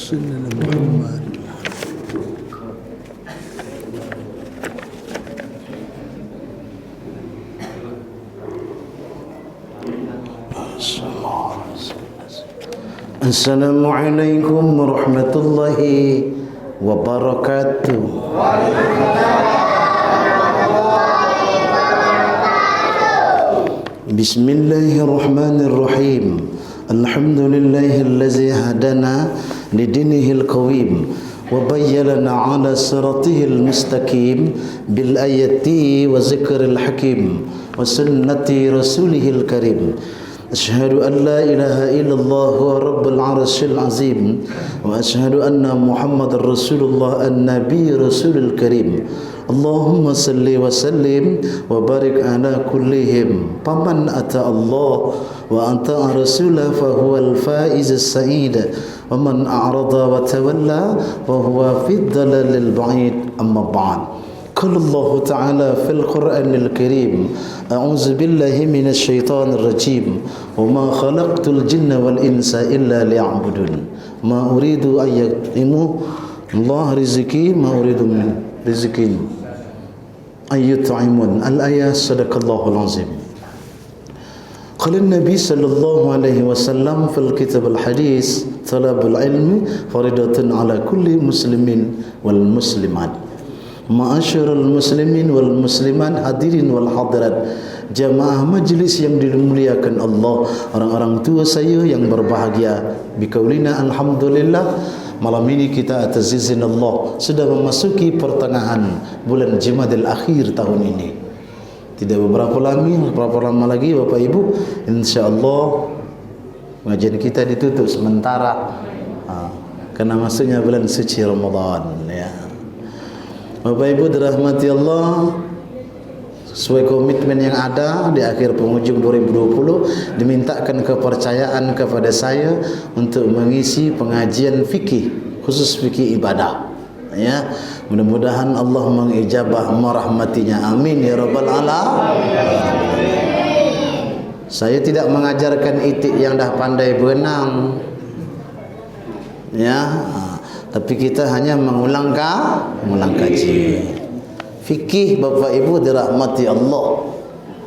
سيدنا محمد. Assalamualaikum warahmatullahi wabarakatuh. Bismillahirrahmanirrahim. Alhamdulillahillazi hadana lidinihil qawim wa bayyana ala siratihil mustaqim bil ayati wa zikril hakim wa sunnati rasulihil karim. Asyhadu an la ilaha illallah wa rabbul arsyil azim wa asyhadu anna Muhammadar Rasulullah an-nabi rasulul karim. Allahumma salli wa sallim wa barik ala kullihim. Paman ata Allah wa anta rasulah fa huwal faiz as-sa'id wa man a'rada wa tawalla fa huwa fi dhalalil ba'id. Amma ba'd. قال الله تعالى في القرآن الكريم أعوذ بالله من الشيطان الرجيم وما خلقت الجن والإنس إلا ليعبدون ما أريد أن يطعموا الله رزقي ما أريد من رزقي أن يطعمون. الآية صدق الله العظيم. قال النبي صلى الله عليه وسلم في الكتاب الحديث طلب العلم فريضة على كل مسلم والمسلمات. Ma'asyiral muslimin wal muslimat, hadirin wal hadirat, jamaah majlis yang dimuliakan Allah, orang-orang tua saya yang berbahagia. Bikaulina alhamdulillah, malam ini kita atas izin Allah sudah memasuki pertengahan bulan Jumadil Akhir tahun ini. Tidak berapa lama lagi Bapak Ibu, insyaallah pengajian kita ditutup sementara karena masuknya bulan suci Ramadan ya. Bapak Ibu dirahmati Allah, sesuai komitmen yang ada di akhir penghujung 2020 dimintakan kepercayaan kepada saya untuk mengisi pengajian fikih, khusus fikih ibadah ya. Mudah-mudahan Allah mengijabah merahmatinya, amin ya rabbal alamin. Saya tidak mengajarkan itik yang dah pandai berenang ya, tapi kita hanya mengulang kaji. Fikih Bapak Ibu dirahmati Allah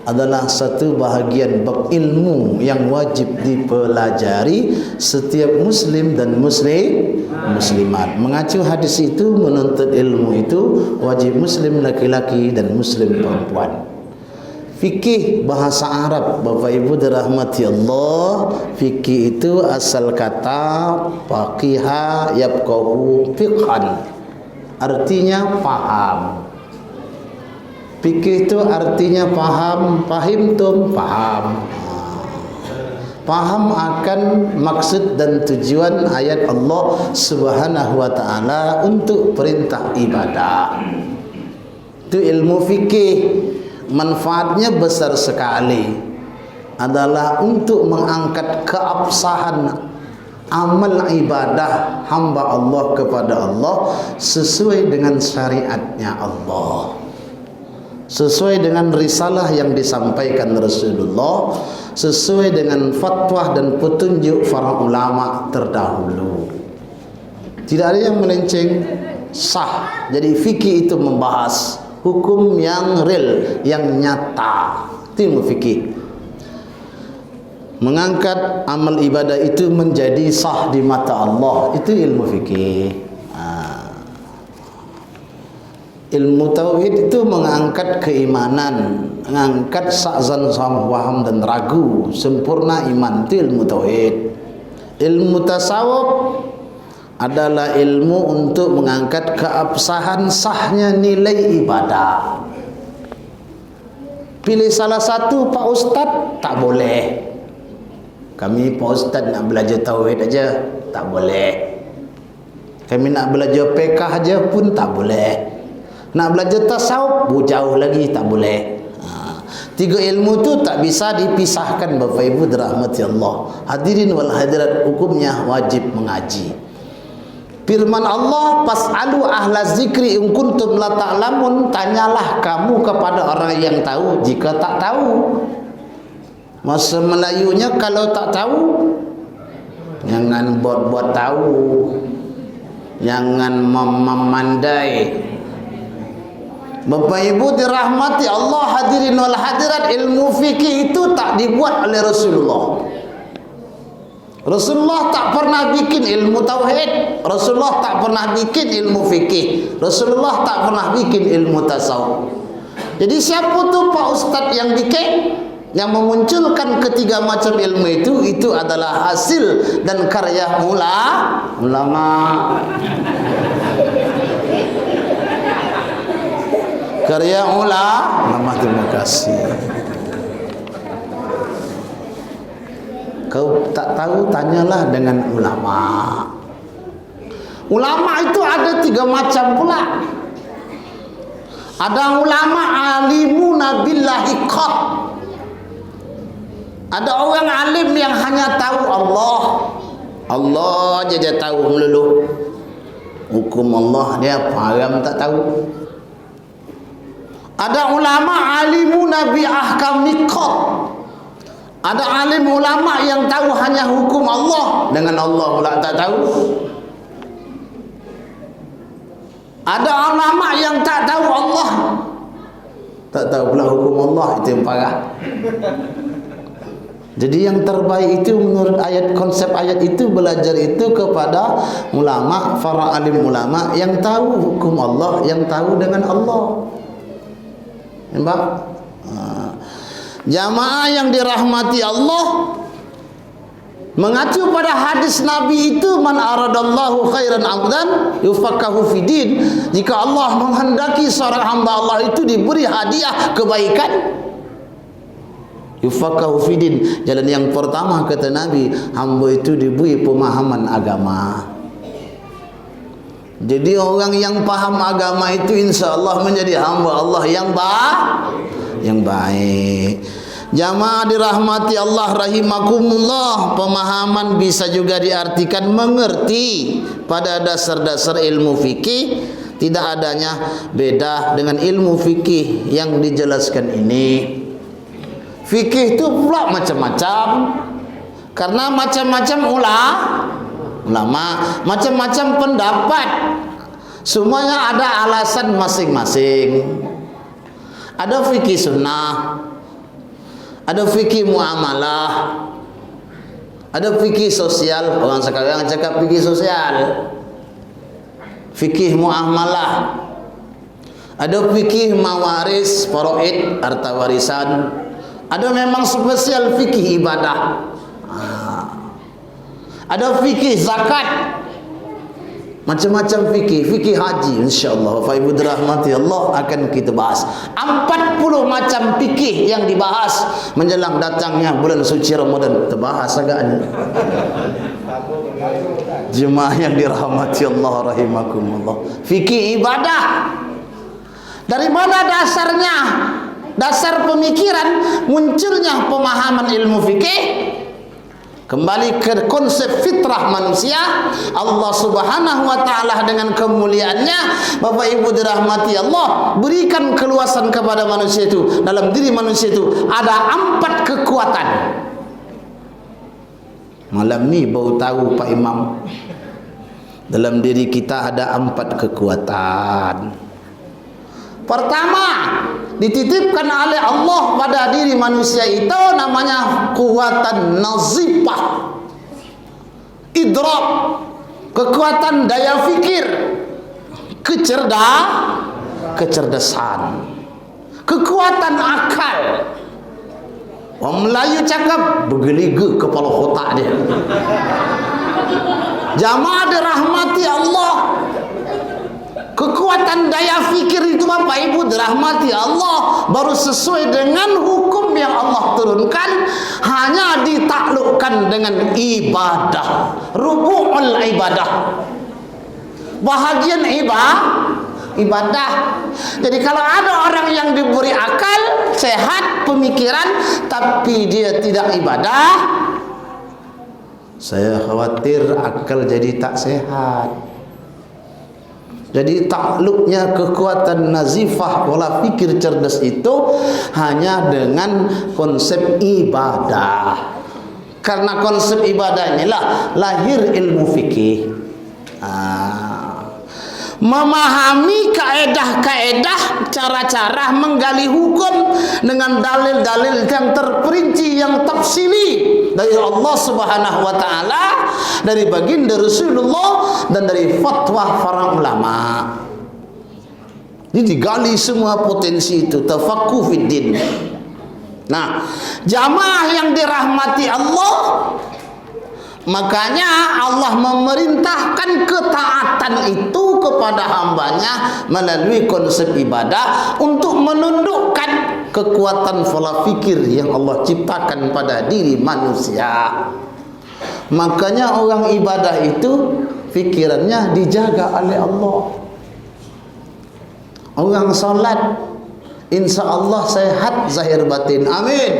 adalah satu bahagian bab ilmu yang wajib dipelajari setiap muslim dan muslimat. Mengacu hadis itu, menuntut ilmu itu wajib muslim laki-laki dan muslim perempuan. Fikih bahasa Arab Bapak Ibu dirahmati Allah, fikih itu asal kata faqiha yafqahu fiqhan, artinya paham. Fikih itu artinya paham, fahimtum, paham. Paham akan maksud dan tujuan ayat Allah Subhanahu wa taala untuk perintah ibadah. Itu ilmu fikih. Manfaatnya besar sekali, adalah untuk mengangkat keabsahan amal ibadah hamba Allah kepada Allah sesuai dengan syariatnya Allah, sesuai dengan risalah yang disampaikan Rasulullah, sesuai dengan fatwa dan petunjuk para ulama terdahulu. Tidak ada yang melenceng, sah. Jadi fikih itu membahas hukum yang real, yang nyata. Itu ilmu fikih. Mengangkat amal ibadah itu menjadi sah di mata Allah, itu ilmu fikih. Ilmu tauhid itu mengangkat keimanan, mengangkat sa'zan, waham dan ragu, sempurna iman, itu ilmu tauhid. Ilmu tasawuf adalah ilmu untuk mengangkat keabsahan sahnya nilai ibadah. Pilih salah satu Pak Ustadz, tak boleh. Kami Pak Ustadz nak belajar tauhid aja, tak boleh. Kami nak belajar PK aja pun tak boleh. Nak belajar tasawuf, jauh lagi tak boleh. Tiga ilmu tu tak bisa dipisahkan Bapak Ibu dirahmati Allah. Hadirin wal hadirat, hukumnya wajib mengaji. Firman Allah, fas'alu ahla zikri in kuntum la ta'lamun, tanyalah kamu kepada orang yang tahu jika tak tahu. Masa Melayunya kalau tak tahu, jangan buat-buat tahu. Jangan memandai. Bapak Ibu dirahmati Allah, hadirin wal hadirat, ilmu fikih itu tak dibuat oleh Rasulullah. Rasulullah tak pernah bikin ilmu tauhid, Rasulullah tak pernah bikin ilmu fikih, Rasulullah tak pernah bikin ilmu tasawuf. Jadi siapa tu Pak Ustaz yang bikin, yang memunculkan ketiga macam ilmu itu adalah hasil dan karya ulama. Karya ulama. Terima kasih. Kau tak tahu, tanyalah dengan ulama. Ulama itu ada 3 macam pula. Ada ulama alimuna billahi qat. Ada orang alim yang hanya tahu Allah. Allah je dia tahu melulu. Hukum Allah dia faham tak tahu. Ada ulama alimuna bi ahkami qat. Ada alim ulama yang tahu hanya hukum Allah, dengan Allah pula tak tahu. Ada ulama yang tak tahu Allah, tak tahu pula hukum Allah, itu yang parah. Jadi yang terbaik itu menurut ayat, konsep ayat itu, belajar itu kepada ulama, para alim ulama yang tahu hukum Allah, yang tahu dengan Allah. Nampak? Jamaah yang dirahmati Allah, mengacu pada hadis Nabi itu, man aradallahu khairan abdan yufaqahu fidin. Jika Allah menghendaki seorang hamba Allah itu diberi hadiah kebaikan, yufaqahu fidin. Jalan yang pertama kata Nabi, hamba itu diberi pemahaman agama. Jadi orang yang paham agama itu insya Allah menjadi hamba Allah yang baik. Jamaah dirahmati Allah rahimakumullah, pemahaman bisa juga diartikan mengerti pada dasar-dasar ilmu fikih. Tidak adanya beda dengan ilmu fikih yang dijelaskan ini. Fikih itu pula macam-macam, karena macam-macam ulama, macam-macam pendapat, semuanya ada alasan masing-masing. Ada fikih sunnah, ada fikih muamalah, ada fikih sosial. Orang sekarang cakap fikih sosial, fikih muamalah. Ada fikih mawaris, faraid, harta warisan. Ada memang spesial fikih ibadah. Ada fikih zakat. Macam-macam fikih, fikih haji, insya-Allah Bapak Ibu dirahmati Allah, akan kita bahas 40 macam fikih yang dibahas menjelang datangnya bulan suci Ramadan. Terbahas agaknya. Jemaah yang dirahmati Allah rahimakumullah. Fikih ibadah. Dari mana dasarnya? Dasar pemikiran munculnya pemahaman ilmu fikih. Kembali ke konsep fitrah manusia. Allah Subhanahu wa taala dengan kemuliaannya, Bapak Ibu dirahmati Allah, berikan keluasan kepada manusia itu. Dalam diri manusia itu ada 4 kekuatan. Malam ni baru tahu Pak Imam, dalam diri kita ada 4 kekuatan. Pertama, dititipkan oleh Allah pada diri manusia itu namanya kekuatan nazifah, idrak, kekuatan daya fikir, kecerdasan, kekuatan akal. Orang Melayu cakap bergeliga kepala otak dia. Jamaah dirahmati Allah, kekuatan daya fikir itu Bapak Ibu dirahmati Allah baru sesuai dengan hukum yang Allah turunkan, hanya ditaklukkan dengan ibadah, rubu'ul ibadah, bahagian ibadah. Jadi kalau ada orang yang diberi akal, sehat pemikiran, tapi dia tidak ibadah, saya khawatir akal jadi tak sehat. Jadi takluknya kekuatan nazifah pola fikir cerdas itu hanya dengan konsep ibadah. Karena konsep ibadah inilah lahir ilmu fikih. memahami kaedah-kaedah, cara-cara menggali hukum dengan dalil-dalil yang terperinci, yang tafsili dari Allah Subhanahu wa taala, dari baginda Rasulullah, dan dari fatwa para ulama. Ini digali semua potensi itu, tafaqquh fid din. Nah, jamaah yang dirahmati Allah, makanya Allah memerintahkan ketaatan itu kepada hambanya melalui konsep ibadah untuk menundukkan kekuatan pola fikir yang Allah ciptakan pada diri manusia. Makanya orang ibadah itu fikirannya dijaga oleh Allah. Orang salat insya Allah sehat zahir batin. Amin.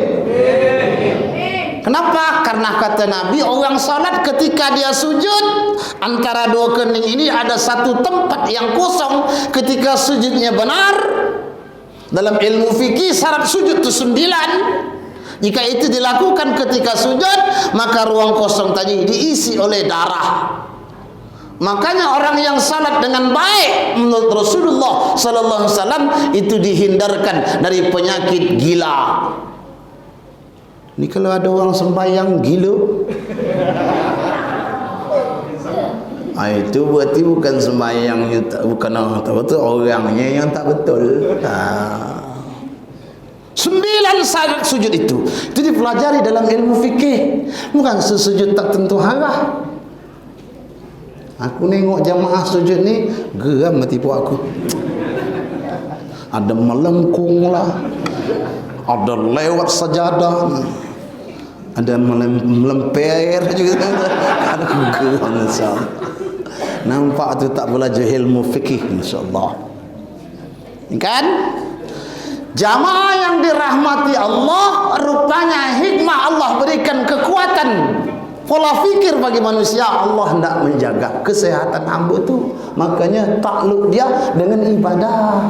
Kenapa? Karena kata Nabi, orang salat ketika dia sujud, antara dua kening ini ada satu tempat yang kosong. Ketika sujudnya benar, dalam ilmu fikih syarat sujud itu 9. Jika itu dilakukan ketika sujud, maka ruang kosong tadi diisi oleh darah. Makanya orang yang salat dengan baik menurut Rasulullah sallallahu alaihi wasallam itu dihindarkan dari penyakit gila. Ini kalau ada orang sembahyang gila, itu berarti bukan sembahyang, bukan orang tak betul, orangnya yang tak betul. 9 syarat sujud itu dipelajari dalam ilmu fikih. Bukan sesujud tak tentu arah. Aku nengok jamaah sujud ni geram hati aku. Ada melengkung lah, ada lewat sajadah, ada melemper juga. Aku geram insya-Allah. Nampak tu tak belajar ilmu fikih insya-Allah. Kan? Jamaah yang dirahmati Allah, rupanya hikmah Allah berikan kekuatan pola fikir bagi manusia. Allah hendak menjaga kesehatan hamba tu, makanya takluk dia dengan ibadah.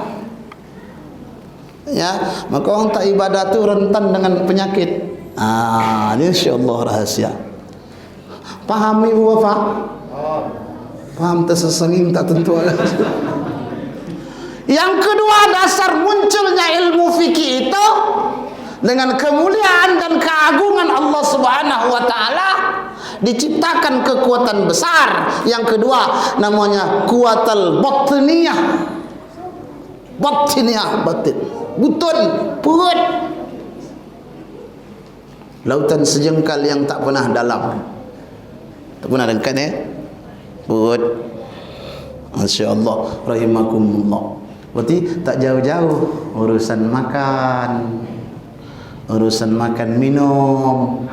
Ya, maka orang tak ibadah tu rentan dengan penyakit. Ini insya-Allah rahasia. Paham ibu bapa? Paham tersesenging tak tentu. Yang kedua, dasar munculnya ilmu fikih itu dengan kemuliaan dan keagungan Allah Subhanahu wa taala diciptakan kekuatan besar. Yang kedua namanya kuatal batniyah. Batniyah, batin, butun, perut. Lautan sejengkal yang tak pernah dalam. Tak pernah dengkan ya? Perut. Masya-Allah, rahimakumullah. Berarti tak jauh-jauh urusan makan, urusan makan minum,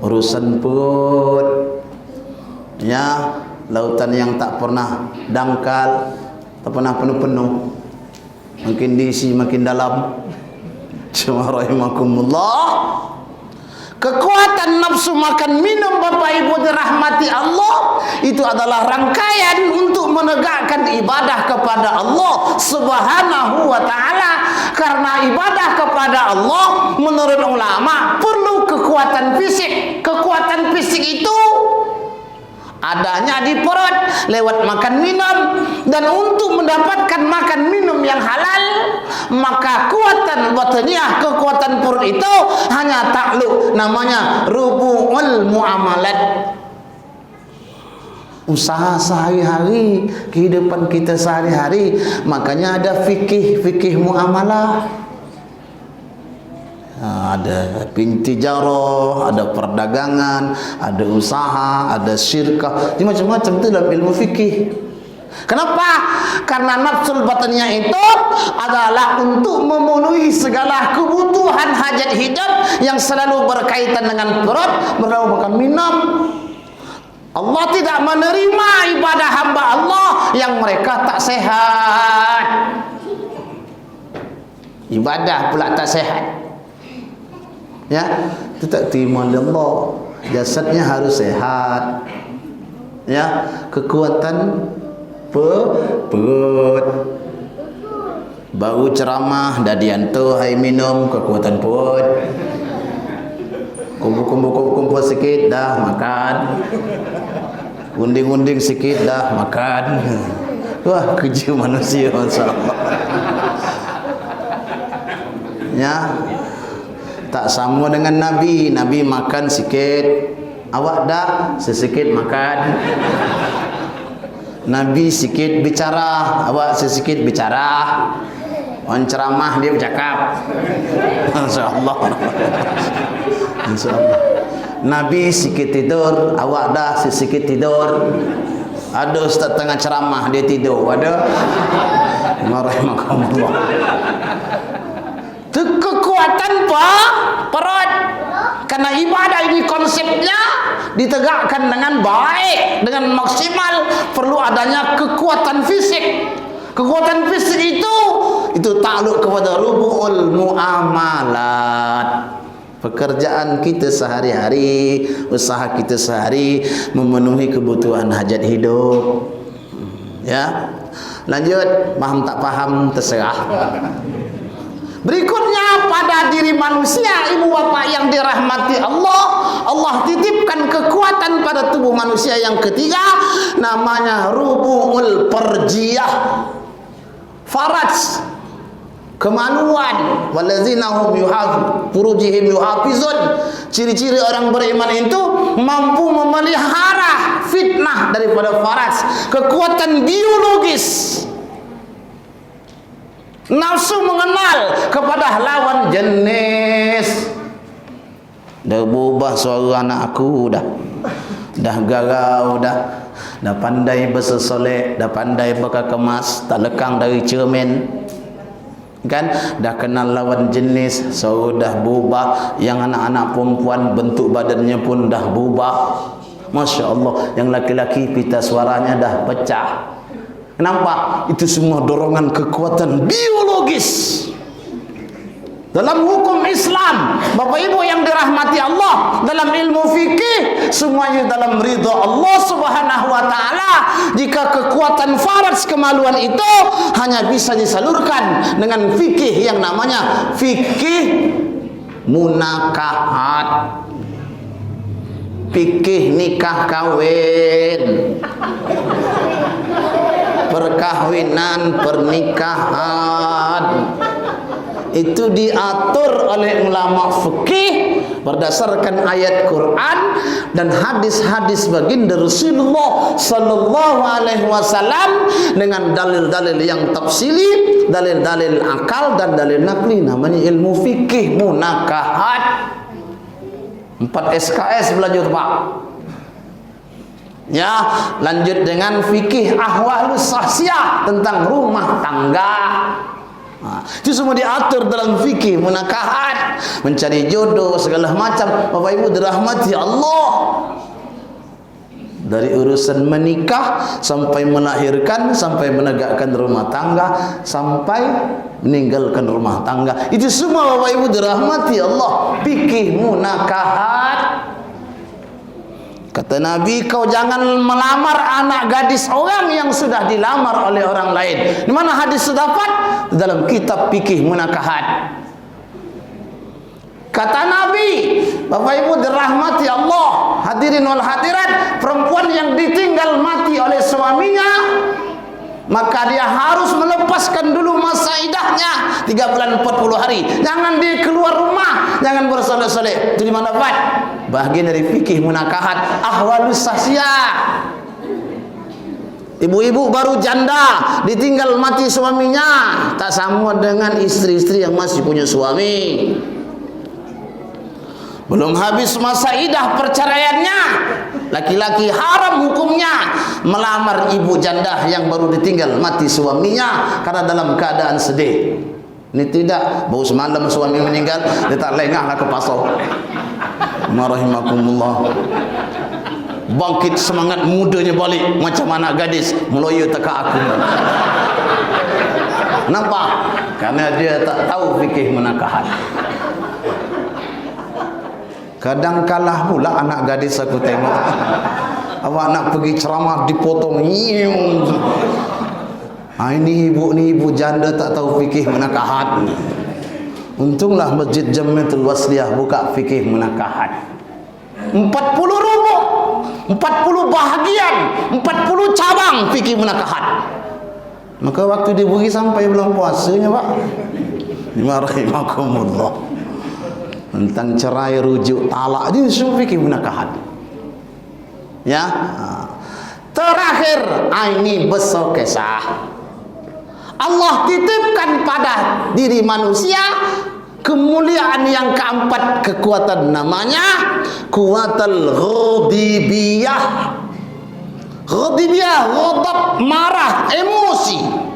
urusan perut. Ya, lautan yang tak pernah dangkal, tak pernah penuh-penuh. Makin diisi makin dalam. Cuma rahimakumullah. Kekuatan nafsu makan minum Bapak Ibu dirahmati Allah itu adalah rangkaian untuk menegakkan ibadah kepada Allah Subhanahu wa taala. Karena ibadah kepada Allah menurut ulama perlu kekuatan fisik. Kekuatan fisik itu adanya di perut lewat makan minum, dan untuk mendapatkan makan minum yang halal maka kuatan batniyah, kekuatan perut itu hanya takluk, namanya rubu'ul muamalat. Usaha sehari-hari, kehidupan kita sehari-hari, makanya ada fikih muamalah. Ada pintijarah, ada perdagangan, ada usaha, ada syirkah, macam-macam itu dalam ilmu fikih. Kenapa? Karena nafsul batinnya itu adalah untuk memenuhi segala kebutuhan hajat hidup yang selalu berkaitan dengan perut, bersama makan minum. Allah tidak menerima ibadah hamba Allah yang mereka tak sehat. Ibadah pula tak sehat. Ya, itu tak terima oleh Allah. Jasadnya harus sehat. Ya, kekuatan perut. Baru ceramah dah diantar hai minum, kekuatan perut. Kumpul sikit dah makan. Unding-unding sikit dah makan. Wah, kerja manusia, masya-Allah. Ya. Tak sama dengan Nabi. Nabi makan sikit, awak dah sesikit makan. Nabi sikit bicara, awak sesikit bicara. Orang ceramah dia bercakap. Masya-Allah. Masya-Allah. Nabi sikit tidur, awak dah sesikit tidur. Ada ustaz tengah ceramah dia tidur, ada. Rahimahumullah. Kekuatan perut. Karena ibadah ini konsepnya ditegakkan dengan baik, dengan maksimal, perlu adanya kekuatan fisik. Kekuatan fisik itu takluk kepada rubu'ul muamalat. Pekerjaan kita sehari-hari, usaha kita sehari memenuhi kebutuhan hajat hidup. Ya. Lanjut, paham tak paham terserah. Berikutnya, pada diri manusia, ibu bapa yang dirahmati Allah, Allah titipkan kekuatan pada tubuh manusia yang ketiga, namanya rubu'ul perjiyah, faraj, kemaluan. Wallazina hum furujihim yuhafizun. Ciri-ciri orang beriman itu mampu memelihara fitnah daripada faraj, kekuatan biologis. Nafsu mengenal kepada lawan jenis. Dah berubah suara anak aku dah garau dah pandai bersesolek, dah pandai berkemas, tak lekang dari cermin kan, dah kenal lawan jenis, suara dah berubah. Yang anak-anak perempuan bentuk badannya pun dah berubah. Masya Allah. Yang laki-laki pita suaranya dah pecah. Kenapa? Itu semua dorongan kekuatan biologis. Dalam hukum Islam, Bapak Ibu yang dirahmati Allah, dalam ilmu fikih, semuanya dalam ridha Allah Subhanahu wa taala. Jika kekuatan faraj kemaluan itu hanya bisa disalurkan dengan fikih yang namanya fikih munakahat. Fikih nikah kawin. Perkahwinan, pernikahan itu diatur oleh ulama fikih berdasarkan ayat Quran dan hadis-hadis baginda Rasulullah sallallahu alaihi wasallam dengan dalil-dalil yang tafsili, dalil-dalil akal dan dalil nakli. Namanya ilmu fikih munakahat. 4 SKS belajar, Pak. Ya, lanjut dengan fikih ahwalus sahsiah tentang rumah tangga. Itu semua diatur dalam fikih munakahat, mencari jodoh segala macam. Bapak Ibu dirahmati Allah, dari urusan menikah sampai melahirkan, sampai menegakkan rumah tangga, sampai meninggalkan rumah tangga, itu semua Bapak Ibu dirahmati Allah, fikih munakahat. Kata Nabi, kau jangan melamar anak gadis orang yang sudah dilamar oleh orang lain. Di mana hadis terdapat? Dalam kitab fikih munakahat. Kata Nabi, Bapak Ibu dirahmati Allah, hadirin wal hadirat, perempuan yang ditinggal mati oleh suaminya, maka dia harus melepaskan dulu masa idahnya 3 bulan 40 hari. Jangan dia keluar rumah, jangan bersolek-solek. Itu di mana dapat? Bahagian dari fikih munakahat, ahwalus sahsiah. Ibu-ibu baru janda ditinggal mati suaminya, tak sama dengan istri-istri yang masih punya suami. Belum habis masa idah perceraiannya, laki-laki haram hukumnya melamar ibu janda yang baru ditinggal mati suaminya karena dalam keadaan sedih. Ini tidak, baru semalam suami meninggal, dia tak lengah lah ke pasar. Marahimakumullah. Bangkit semangat mudanya balik macam anak gadis, meloyo teka aku. Nampak? Karena dia tak tahu fikih munakahat. Kadang kalah pula anak gadis aku tengok. Awak nak pergi ceramah dipotong. Ini ibu janda tak tahu fikih munakahat. Untunglah Masjid Jamiatul Wasliyah buka fikih munakahat. 40 rubuk, 40 bahagian, 40 cabang fikih munakahat. Maka waktu diberi sampai bulan puasanya Pak, Bismillahirrahmanirrahim, tentang cerai, rujuk, talak, ini semua fikih nikahan. Ya. Terakhir, ini besar kisah. Allah titipkan pada diri manusia kemuliaan yang keempat, kekuatan namanya kuatal ghadibiyah. Ghadibiyah, ghadab, marah, emosi.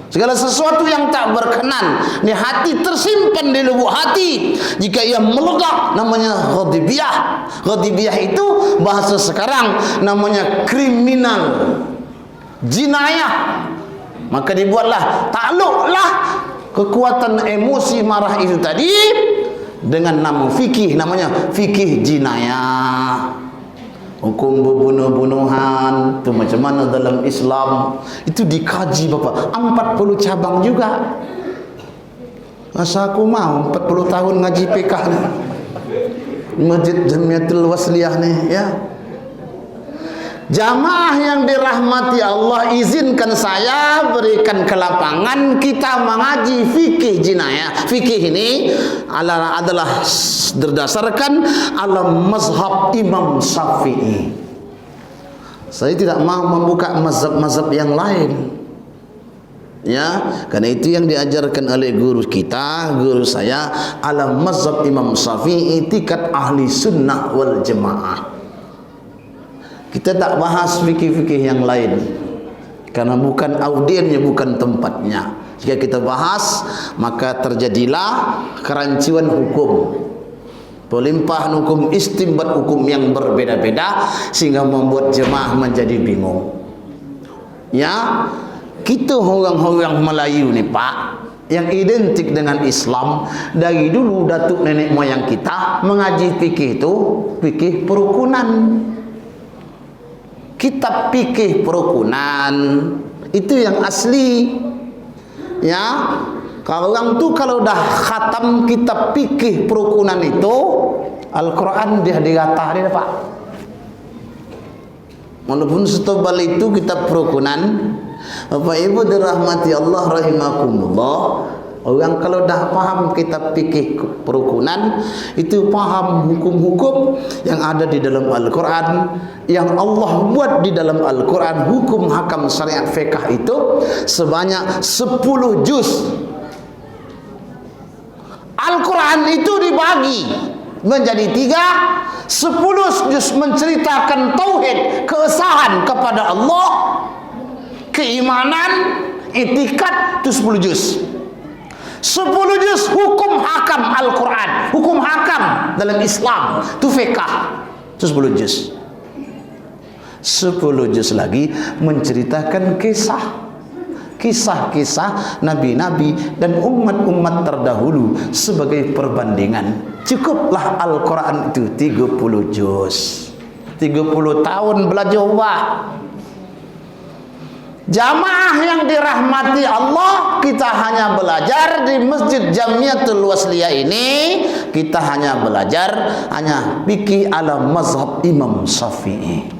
Segala sesuatu yang tak berkenan di hati, tersimpan di lubuk hati, jika ia meledak namanya ghadibiyah. Ghadibiyah itu bahasa sekarang namanya kriminal, jinayah. Maka dibuatlah, takluklah kekuatan emosi marah itu tadi dengan nama fikih, namanya fikih jinayah. Hukum bunuh-bunuhan itu macam mana dalam Islam, itu dikaji Bapak, 40 cabang juga. Masa aku mau 40 tahun ngaji PK ni, Masjid Jamiatul Wasliyah ni, ya. Jamaah yang dirahmati Allah, izinkan saya berikan kelapangan kita mengaji fikih jinayah. Fikih ini adalah berdasarkan alam mazhab Imam Syafi'i. Saya tidak mau membuka mazhab-mazhab yang lain, ya, karena itu yang diajarkan oleh guru kita, guru saya, alam mazhab Imam Syafi'i, tingkat ahli sunnah wal jamaah. Kita tak bahas fikih-fikih yang lain karena bukan audiennya, bukan tempatnya. Jika kita bahas, maka terjadilah kerancuan hukum, pelimpahan hukum, istimbat hukum yang berbeda-beda, sehingga membuat jemaah menjadi bingung. Ya, kita orang-orang Melayu ni Pak, yang identik dengan Islam, dari dulu datuk nenek moyang kita mengaji fikih itu fikih perukunan. Kitab fikih perukunan itu yang asli, ya. Kalau orang tu kalau dah khatam kitab fikih perukunan itu, Al-Quran dia digata dia Pak. Walaupun setebal itu kitab perukunan, Bapak Ibu dirahmati Allah rahimakumullah, orang kalau dah paham kitab fikih perukunan itu paham hukum-hukum yang ada di dalam Al-Quran, yang Allah buat di dalam Al-Quran, hukum hakam syariat fiqh itu sebanyak 10 juz. Al-Quran itu dibagi menjadi 3, 10 juz menceritakan tauhid, keesahan kepada Allah, keimanan, etikat, itu 10 juz. 10 juz hukum hakam Al-Quran, hukum hakam dalam Islam, itu fiqh, itu 10 juz. 10 juz lagi menceritakan kisah-kisah nabi-nabi dan umat-umat terdahulu sebagai perbandingan. Cukuplah Al-Quran itu 30 juz. 30 tahun belajar ubah. Jamaah yang dirahmati Allah, kita hanya belajar di Masjid Jamiatul Wasliyah ini, kita hanya belajar hanya fikih ala mazhab Imam Syafi'i.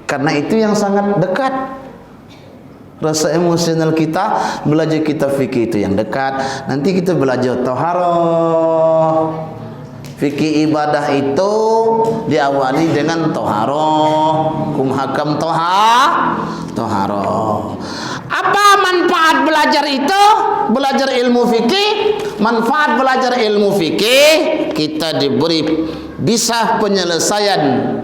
Karena itu yang sangat dekat. Rasa emosional kita belajar kitab fikih itu yang dekat. Nanti kita belajar taharah. Fikih ibadah itu diawali dengan taharah, hukum hakam taharah. Apa manfaat belajar itu? Belajar ilmu fikih. Manfaat belajar ilmu fikih, kita diberi bisa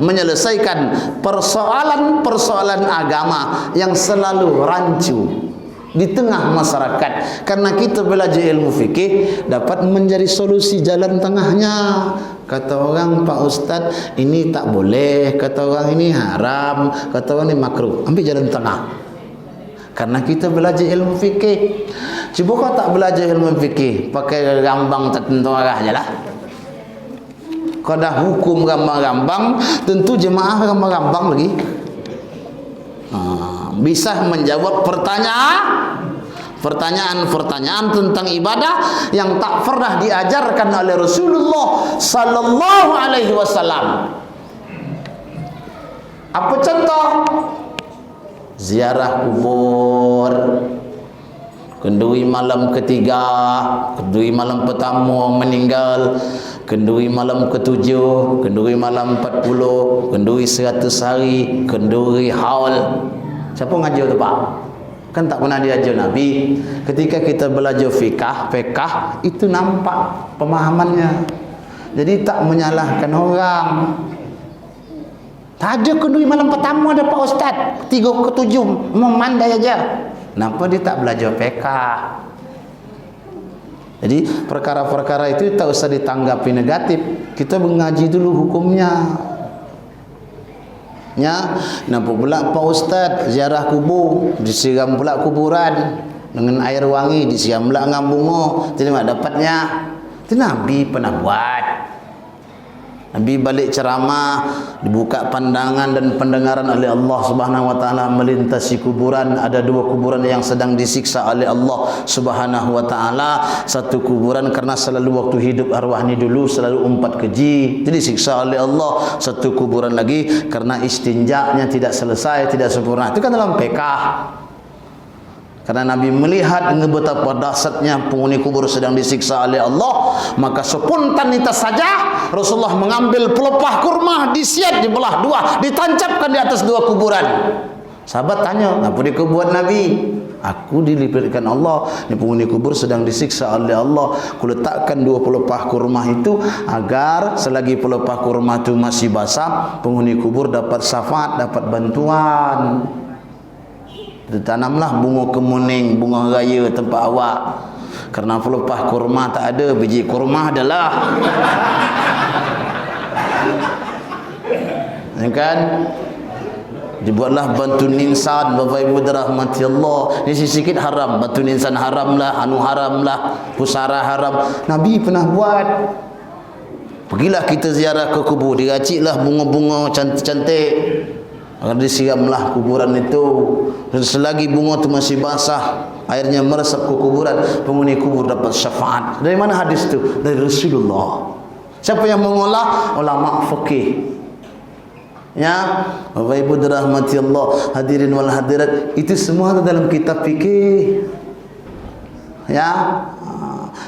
menyelesaikan persoalan-persoalan agama yang selalu rancu di tengah masyarakat. Karena kita belajar ilmu fikih dapat menjadi solusi jalan tengahnya. Kata orang, Pak Ustadz ini tak boleh, kata orang ini haram, kata orang ini makruh. Ambil jalan tengah. Karena kita belajar ilmu fikih. Cuba kau tak belajar ilmu fikih, pakai gambang tertentu arah je lah. Kau dah hukum gambang-gambang, tentu jemaah gambang-gambang lagi. Bisa menjawab pertanyaan-pertanyaan tentang ibadah yang tak pernah diajarkan oleh Rasulullah sallallahu alaihi wasallam. Apa contoh? ziarah kubur. Kenduri malam ketiga, kenduri malam pertama meninggal, kenduri malam ketujuh, kenduri malam 40, kenduri 100 hari, kenduri haul. Siapa ngajar tu Pak? Kan tak pernah diajar Nabi. Ketika kita belajar fiqh itu nampak pemahamannya. Jadi tak menyalahkan orang. Tak ada kenduri malam pertama ada Pak Ustaz, 3 ke 7 memandai aja. Kenapa dia tak belajar fiqh? Jadi perkara-perkara itu tak usah ditanggapi negatif. Kita mengaji dulu hukumnya. Ya, kenapa pula Pak Ustaz ziarah kubur, disiram pula kuburan dengan air wangi, disiram pula dengan bunga, jadi mana dapatnya? Itu Nabi pernah buat. Nabi balik ceramah, dibuka pandangan dan pendengaran oleh Allah Subhanahu wa taala melintasi kuburan. Ada 2 kuburan yang sedang disiksa oleh Allah Subhanahu wa taala. Satu kuburan karena selalu waktu hidup arwah ni dulu selalu umpat keji, jadi disiksa oleh Allah. Satu kuburan lagi karena istinjaknya tidak selesai, tidak sempurna. Itu kan dalam PK. Karena Nabi melihat betapa dahsyatnya penghuni kubur sedang disiksa oleh Allah, maka spontanitas saja Rasulullah mengambil pelepah kurma, disiat, dibelah 2, ditancapkan di atas 2 kuburan. Sahabat tanya, apa dia buat Nabi? Aku dilibatkan Allah, ni penghuni kubur sedang disiksa oleh Allah. Aku letakkan 2 pelepah kurma itu agar selagi pelepah kurma itu masih basah, penghuni kubur dapat syafaat, dapat bantuan. Tanamlah bunga kemuning, bunga raya tempat awak. Kerana pelepah kurma tak ada, biji kurma adalah. Ya kan? Dibuatlah batu ninsan, Bapak Ibu dirahmati Allah. Ini sikit haram, batu ninsan haram lah, anu haram lah, pusara haram. Nabi pernah buat. Pergilah kita ziarah ke kubur, diraciklah bunga-bunga cantik-cantik. Agar disiramlah kuburan itu. Dan selagi bunga itu masih basah, airnya meresap ke kuburan, penghuni kubur dapat syafaat. Dari mana hadis itu? Dari Rasulullah. Siapa yang mengolah? Ulama fikih. Ya, Bapak Ibu dirahmati Allah, hadirin wal hadirat, itu semua dalam kitab fikih. Ya,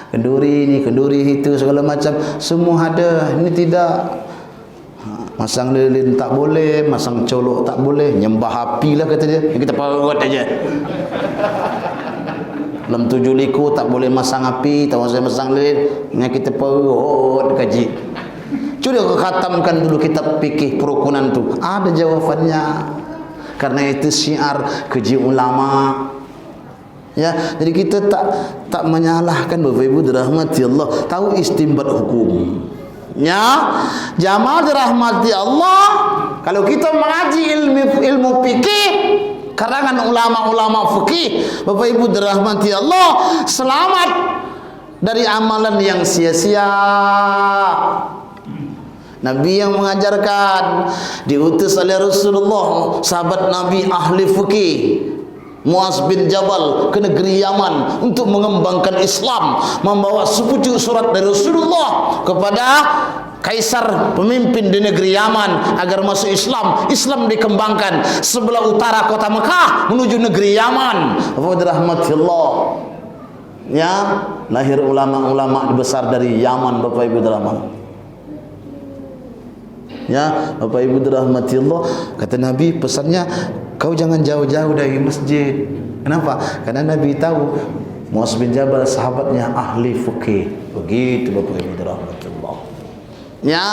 kenduri ini, kenduri itu, segala macam semua ada. Ini tidak. Masang lilin tak boleh, masang colok tak boleh, nyembah api lah kata dia. Kita perut aja. Dalam 7 liku tak boleh masang api, tak boleh masang lilin. Yang kita perut kaji. Cuba khatamkan dulu kitab fikih perukunan tu. Ada jawabannya. Karena itu syiar keji ulama. Ya, jadi kita tak menyalahkan Bapak Ibu dirahmati Allah, tahu istinbat hukum. Ya, jamaah dirahmati Allah, kalau kita mengaji ilmu fikih karangan ulama-ulama fikih, Bapak Ibu dirahmati Allah, selamat dari amalan yang sia-sia. Nabi yang mengajarkan, diutus oleh Rasulullah, sahabat Nabi ahli fikih, Muaz bin Jabal ke negeri Yaman untuk mengembangkan Islam, membawa sepucuk surat dari Rasulullah kepada kaisar pemimpin di negeri Yaman agar masuk Islam. Islam dikembangkan sebelah utara kota Mekah menuju negeri Yaman. Apa dirahmati Allah. Ya, lahir ulama-ulama besar dari Yaman, Bapak Ibu dirahmati. Ya, Bapak Ibu dirahmati Allah, kata Nabi pesannya, kau jangan jauh-jauh dari masjid. Kenapa? Karena Nabi tahu Muaz bin Jabal sahabatnya ahli fikih. Begitu Bapak Ibu dirahmati Allah. Ya,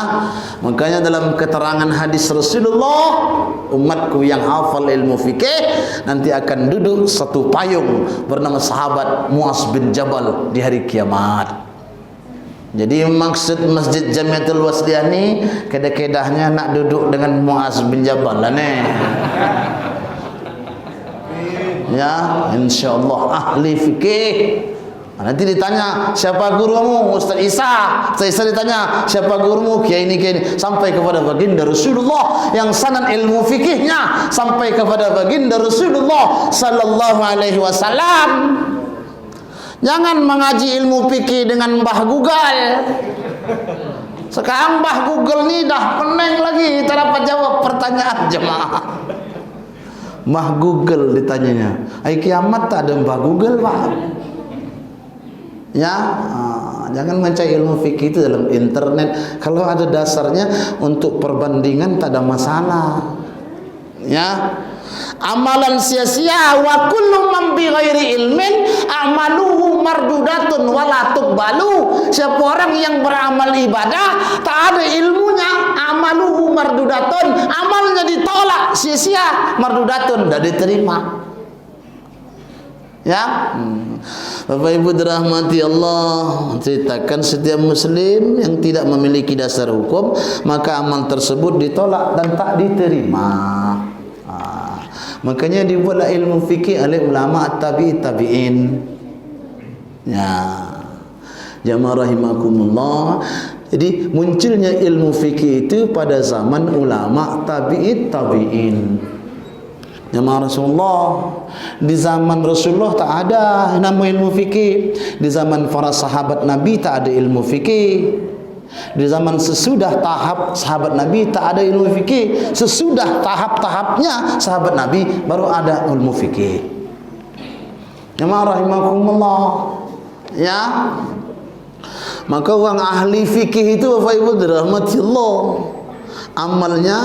makanya dalam keterangan hadis Rasulullah, umatku yang hafal ilmu fikih nanti akan duduk satu payung bernama sahabat Muaz bin Jabal di hari kiamat. Jadi maksud Masjid Jamiatul Wasliyah ni kedah-kedahnya nak duduk dengan Muaz bin Jabal lah ni. Ya, insya-Allah ahli fikih. Nanti ditanya, siapa gurumu? Ustaz Isa. Ustaz Isa ditanya, siapa gurumu? Kiai ini, kiai ini. Sampai kepada baginda Rasulullah yang sanad ilmu fikihnya sampai kepada baginda Rasulullah sallallahu alaihi wasallam. Jangan mengaji ilmu fikih dengan Mbah Google. Sekarang Mbah Google ni dah pening lagi, tak dapat jawab pertanyaan jemaah. Mah Google ditanyanya. Hari kiamat tak ada Mbah Google, Pak. Ya, jangan mencari ilmu fikih itu dalam internet. Kalau ada dasarnya untuk perbandingan tak ada masalah. Ya. Amalan sia-sia wa kullu man bi ghairi ilmin amaluhu mardudatun wala tuqbalu. Siapa orang yang beramal ibadah tak ada ilmunya, amaluhu mardudatun, amalnya ditolak, sia-sia, mardudatun, tidak diterima. Ya. Bapak Ibu dirahmati Allah, ceritakan setiap muslim yang tidak memiliki dasar hukum, maka amal tersebut ditolak dan tak diterima. Makanya dibuatlah ilmu fikih oleh ulama tabi'in. Ya. Jamaah rahimakumullah. Jadi munculnya ilmu fikih itu pada zaman ulama tabi'in. Jamaah Rasulullah. Di zaman Rasulullah tak ada nama ilmu fikih. Di zaman para sahabat Nabi tak ada ilmu fikih. Di zaman sesudah tahap sahabat Nabi tak ada ilmu fikih. Sesudah tahap-tahapnya sahabat Nabi baru ada ilmu fikih. Jamaah rahimakumullah. Ya. Maka orang ahli fikih itu Bapak Ibu dirahmati Allah, amalnya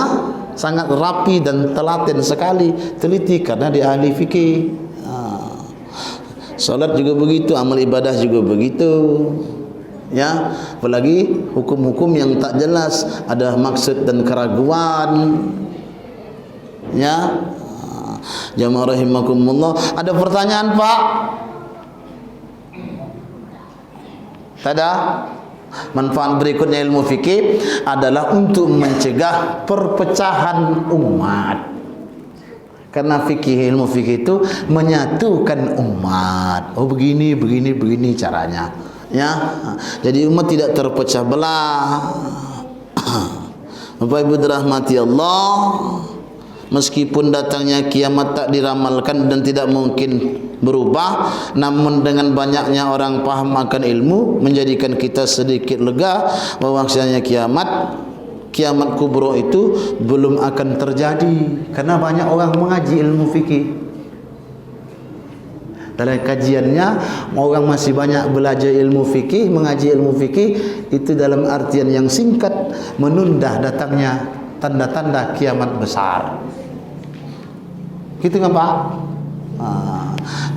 sangat rapi dan telaten sekali, teliti karena dia ahli fikih. Salat juga begitu, amal ibadah juga begitu. Ya, apalagi hukum-hukum yang tak jelas, ada maksud dan keraguan. Ya, jamaah rahimakumullah. Ada pertanyaan, Pak? Tak ada? Manfaat berikutnya ilmu fikih adalah untuk mencegah perpecahan umat. Karena fikih, ilmu fikih itu menyatukan umat. Oh begini caranya. Ya, jadi umat tidak terpecah belah. Bapak Ibu dirahmati Allah, meskipun datangnya kiamat tak diramalkan dan tidak mungkin berubah, namun dengan banyaknya orang paham akan ilmu menjadikan kita sedikit lega bahwasanya kiamat kubro itu belum akan terjadi karena banyak orang mengaji ilmu fikih. Dalam kajiannya orang masih banyak belajar ilmu fikih, mengaji ilmu fikih itu dalam artian yang singkat menunda datangnya tanda-tanda kiamat besar. Gitu kan Pak?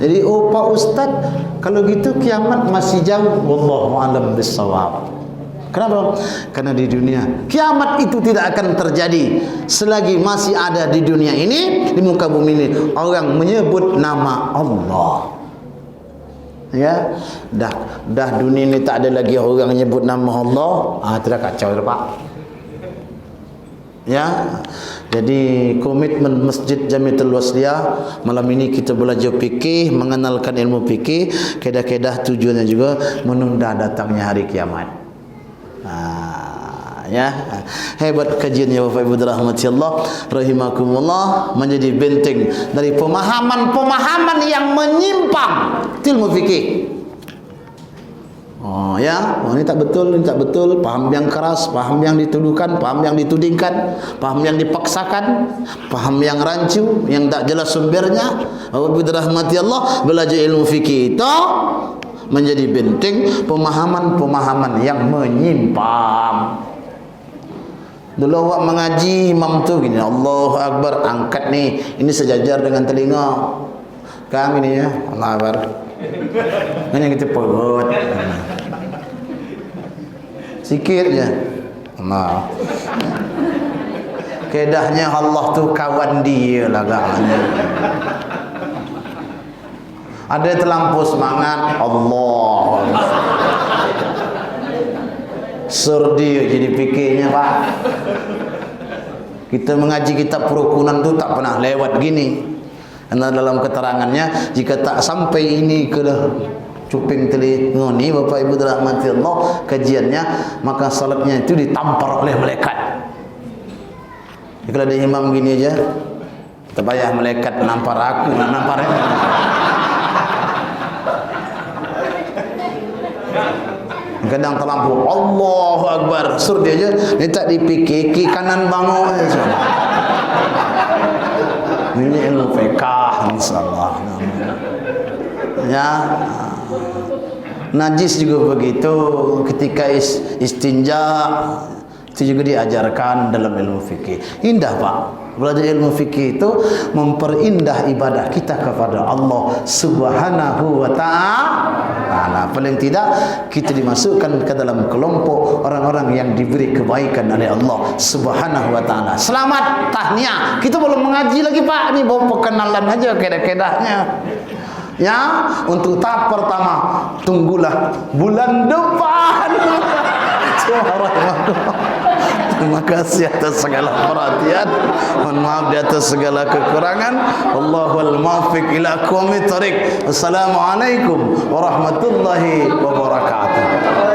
Jadi Pak Ustaz, kalau gitu kiamat masih jauh. Wallahu a'lam bissawab. Kenapa? Karena di dunia kiamat itu tidak akan terjadi selagi masih ada di dunia ini, di muka bumi ini orang menyebut nama Allah. Ya, dah dunia ini tak ada lagi orang menyebut nama Allah. Tidak kacau Pak. Ya, jadi komitmen Masjid Jamiatul Wasliyah malam ini kita belajar fikih, mengenalkan ilmu fikih, kaedah-kaedah tujuannya juga menunda datangnya hari kiamat. Ya, hebat kajiannya Bapak Ibu dirahmati Allah rahimakumullah, menjadi benteng dari pemahaman-pemahaman yang menyimpang ilmu fikih. Oh ya, ini tak betul, paham yang keras, paham yang dituduhkan, paham yang ditudingkan, paham yang dipaksakan, paham yang rancu, yang tak jelas sumbernya. Bapak Ibu dirahmati Allah, belajar ilmu fikih itu menjadi benteng pemahaman-pemahaman yang menyimpang. Dulu awak mengaji imam tu gini, Allahu Akbar, angkat ni, ini sejajar dengan telinga. Kang ini ya, Allahu Akbar. Hanya kita perut. Sikit je. Allah. Kedahnya Allah tu kawan dia lah agaknya. Ada terlampau semangat, Allah. Serdi jadi fikirnya Pak. Kita mengaji kitab perukunan tu tak pernah lewat gini. Karena dalam keterangannya jika tak sampai ini ke cuping telinga ni Bapak Ibu dirahmati Allah kajiannya, maka salatnya itu ditampar oleh malaikat. Kalau ada imam gini aja, tak payah malaikat nampar aku, nak nampar ya. Kadang terlampau Allahu Akbar, sur dia aja, ni tak dipikir kanan bangun aja. Ini ilmu fiqh insyaallah. Ya. Najis juga begitu, ketika istinja itu juga diajarkan dalam ilmu fikih. Indah Pak, belajar ilmu fikih itu memperindah ibadah kita kepada Allah Subhanahu wa ta'ala. Paling tidak kita dimasukkan ke dalam kelompok orang-orang yang diberi kebaikan oleh Allah Subhanahu wa ta'ala. Selamat tahniah. Kita belum mengaji lagi Pak, ini baru perkenalan aja kedah-kedahnya. Ya, untuk tahap pertama tunggulah bulan depan. Terima kasih atas segala perhatian. Mohon maaf di atas segala kekurangan. Wallahul muwaffiq ila aqwamit thoriq. Assalamualaikum warahmatullahi wabarakatuh.